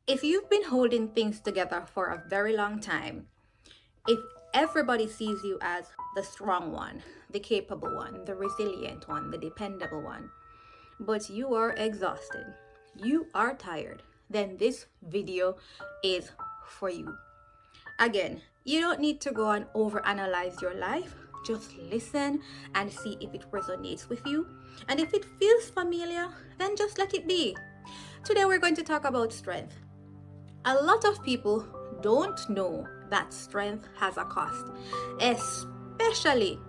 If you've been holding things together for a very long time, if everybody sees you as the strong one, the capable one, the resilient one, the dependable one, but you are exhausted, you are tired, then this video is for you. Again, you don't need to go and overanalyze your life. Just listen and see if it resonates with you. And if it feels familiar, then just let it be. Today, we're going to talk about strength. A lot of people don't know that strength has a cost, especially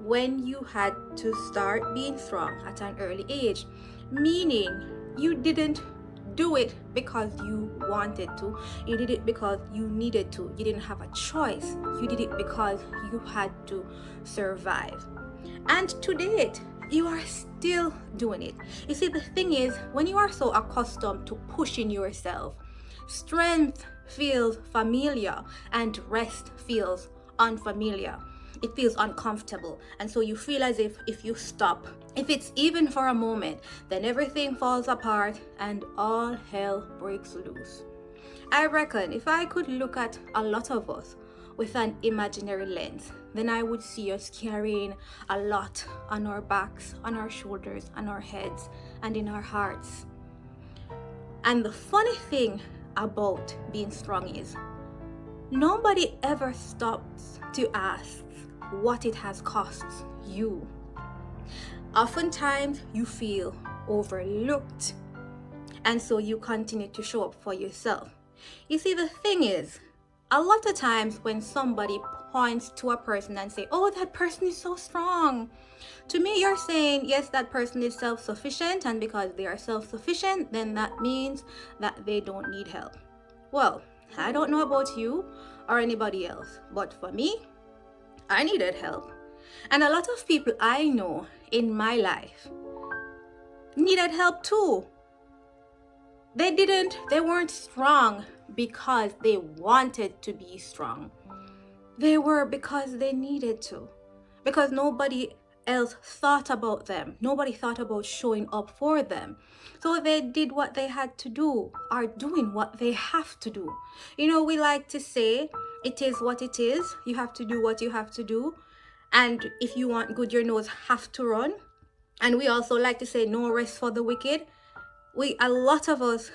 when you had to start being strong at an early age, meaning you didn't do it because you wanted to, you did it because you needed to, you didn't have a choice, you did it because you had to survive. And to date, you are still doing it. You see, the thing is, when you are so accustomed to pushing yourself, strength feels familiar and rest feels unfamiliar. It feels uncomfortable. And so you feel as if you stop, if it's even for a moment, then everything falls apart and all hell breaks loose. I reckon if I could look at a lot of us with an imaginary lens, then I would see us carrying a lot on our backs, on our shoulders, on our heads, and in our hearts. And the funny thing about being strong is nobody ever stops to ask what it has cost you. Oftentimes you feel overlooked, and so you continue to show up for yourself. You see, the thing is, a lot of times when somebody points to a person and say, oh, that person is so strong, to me you're saying, yes, that person is self-sufficient, and because they are self-sufficient, then that means that they don't need help. Well, I don't know about you or anybody else, but for me, I needed help. And a lot of people I know in my life needed help too. They weren't strong because they wanted to be strong. They were because they needed to. Because nobody else thought about them. Nobody thought about showing up for them. So they did what they had to do, are doing what they have to do. You know, we like to say, it is what it is. You have to do what you have to do. And if you want good, your nose have to run. And we also like to say, no rest for the wicked. A lot of us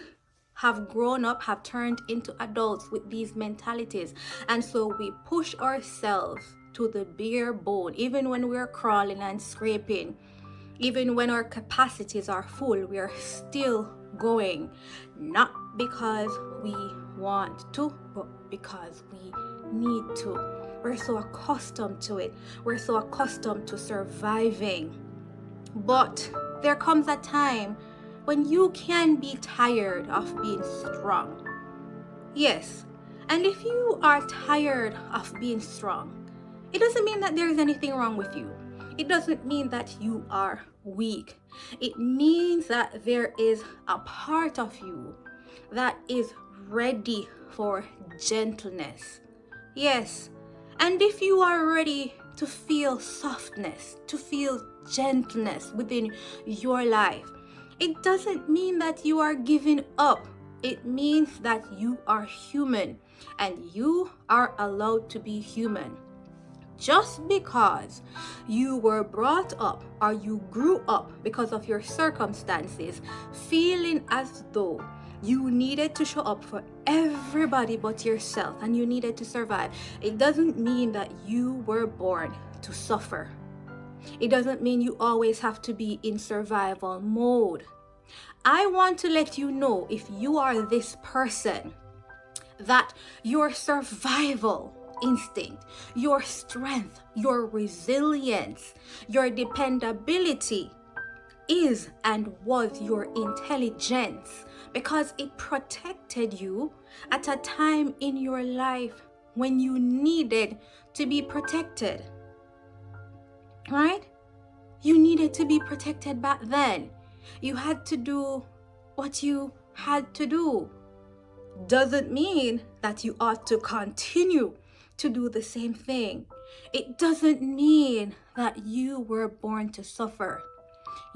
have grown up, have turned into adults with these mentalities. And so we push ourselves to the bare bone, even when we're crawling and scraping, even when our capacities are full, we are still going, not because we want to, but because we need to. We're so accustomed to it. We're so accustomed to surviving. But there comes a time when you can be tired of being strong. Yes, and if you are tired of being strong, it doesn't mean that there is anything wrong with you. It doesn't mean that you are weak. It means that there is a part of you that is ready for gentleness. Yes, and if you are ready to feel softness, to feel gentleness within your life, it doesn't mean that you are giving up. It means that you are human and you are allowed to be human. Just because you were brought up or you grew up because of your circumstances, feeling as though you needed to show up for everybody but yourself and you needed to survive, it doesn't mean that you were born to suffer. It doesn't mean you always have to be in survival mode. I want to let you know, if you are this person, that your survival instinct, your strength, your resilience, your dependability is and was your intelligence, because it protected you at a time in your life when you needed to be protected. Right? You needed to be protected back then. You had to do what you had to do. Doesn't mean that you ought to continue to do the same thing. It doesn't mean that you were born to suffer.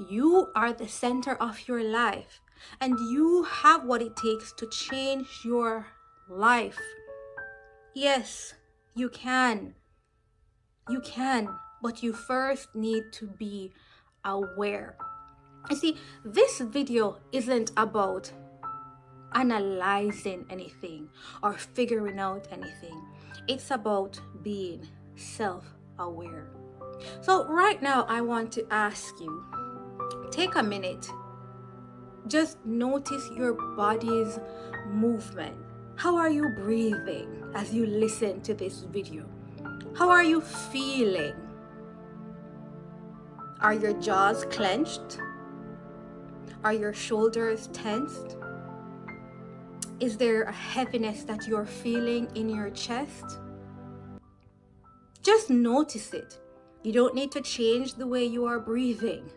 You are the center of your life. and you have what it takes to change your life. Yes, you can. You can, but you first need to be aware. You see, this video isn't about analyzing anything or figuring out anything. It's about being self-aware. So right now, I want to ask you, take a minute. Just notice your body's movement. How are you breathing as you listen to this video? How are you feeling? Are your jaws clenched? Are your shoulders tensed? Is there a heaviness that you're feeling in your chest? Just notice it. You don't need to change the way you are breathing.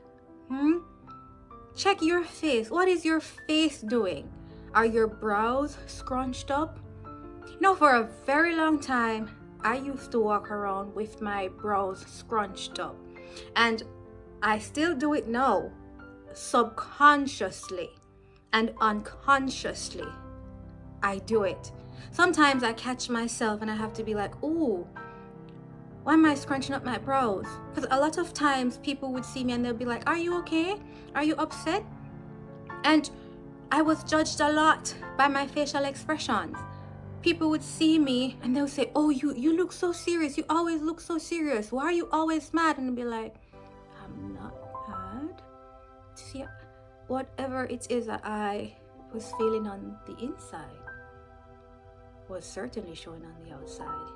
Check your face. What is your face doing? Are your brows scrunched up? You know, for a very long time, I used to walk around with my brows scrunched up. And I still do it now, subconsciously and unconsciously. I do it. Sometimes I catch myself and I have to be like, ooh, why am I scrunching up my brows? Because a lot of times people would see me and they'll be like, are you okay? Are you upset? And I was judged a lot by my facial expressions. People would see me and they'll say, oh, you look so serious. You always look so serious. Why are you always mad? And I'll be like, I'm not mad. See, whatever it is that I was feeling on the inside was certainly showing on the outside.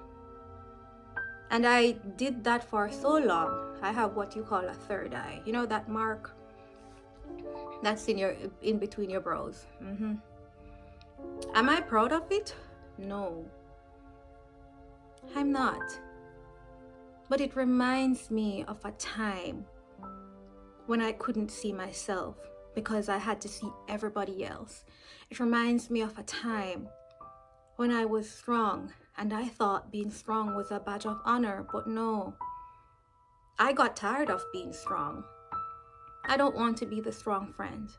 And I did that for so long. I have what you call a third eye. You know that mark that's in between your brows. Am I proud of it? No, I'm not. But it reminds me of a time when I couldn't see myself because I had to see everybody else. It reminds me of a time when I was strong and I thought being strong was a badge of honor, but no. I got tired of being strong. I don't want to be the strong friend.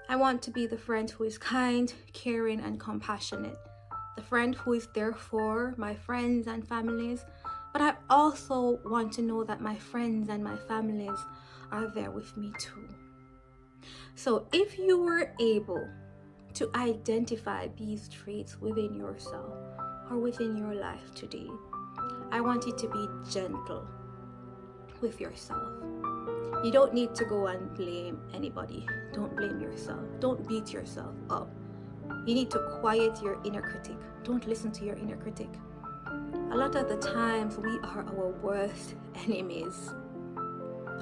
I want to be the friend who is kind, caring, and compassionate. The friend who is there for my friends and families, but I also want to know that my friends and my families are there with me too. So if you were able to identify these traits within yourself or within your life today, I want you to be gentle with yourself. You don't need to go and blame anybody. Don't blame yourself. Don't beat yourself up. You need to quiet your inner critic. Don't listen to your inner critic. A lot of the times we are our worst enemies.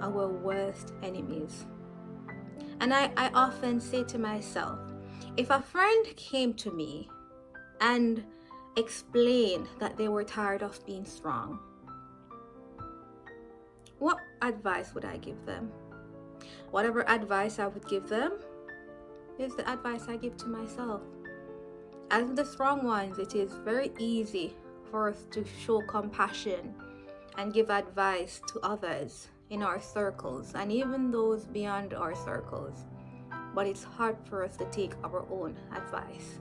Our worst enemies. And I often say to myself, if a friend came to me and explained that they were tired of being strong, what advice would I give them? Whatever advice I would give them is the advice I give to myself. As the strong ones, it is very easy for us to show compassion and give advice to others in our circles and even those beyond our circles. But it's hard for us to take our own advice.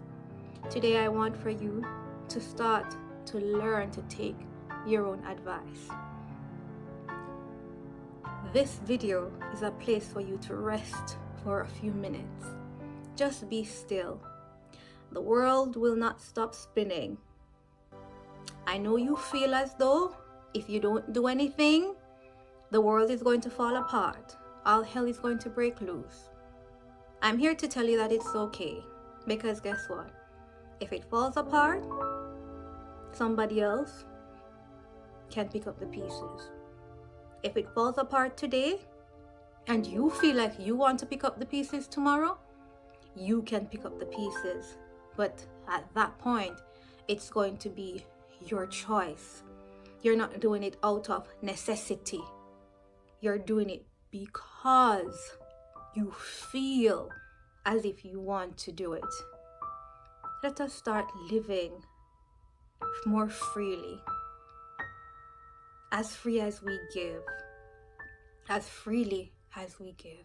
Today, I want for you to start to learn to take your own advice. This video is a place for you to rest for a few minutes. Just be still. The world will not stop spinning. I know you feel as though if you don't do anything, the world is going to fall apart. All hell is going to break loose. I'm here to tell you that it's okay. Because guess what? If it falls apart, somebody else can pick up the pieces. If it falls apart today and you feel like you want to pick up the pieces tomorrow, you can pick up the pieces. But at that point, it's going to be your choice. You're not doing it out of necessity. You're doing it because you feel as if you want to do it. Let us start living more freely. As free as we give. As freely as we give.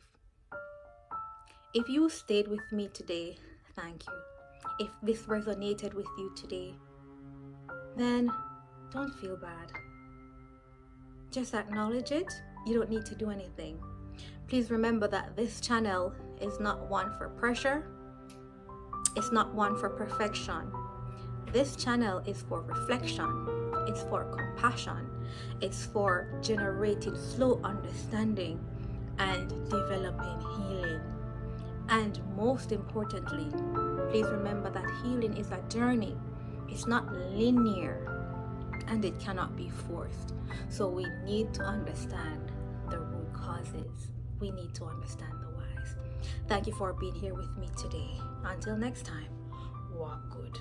If you stayed with me today, thank you. If this resonated with you today, then don't feel bad. Just acknowledge it. You don't need to do anything. Please remember that this channel is not one for pressure. It's not one for perfection. This channel is for reflection. It's for compassion. It's for generating slow understanding and developing healing. And most importantly, please remember that healing is a journey. It's not linear and it cannot be forced. So we need to understand the root causes. We need to understand the whys. Thank you for being here with me today. Until next time, walk good.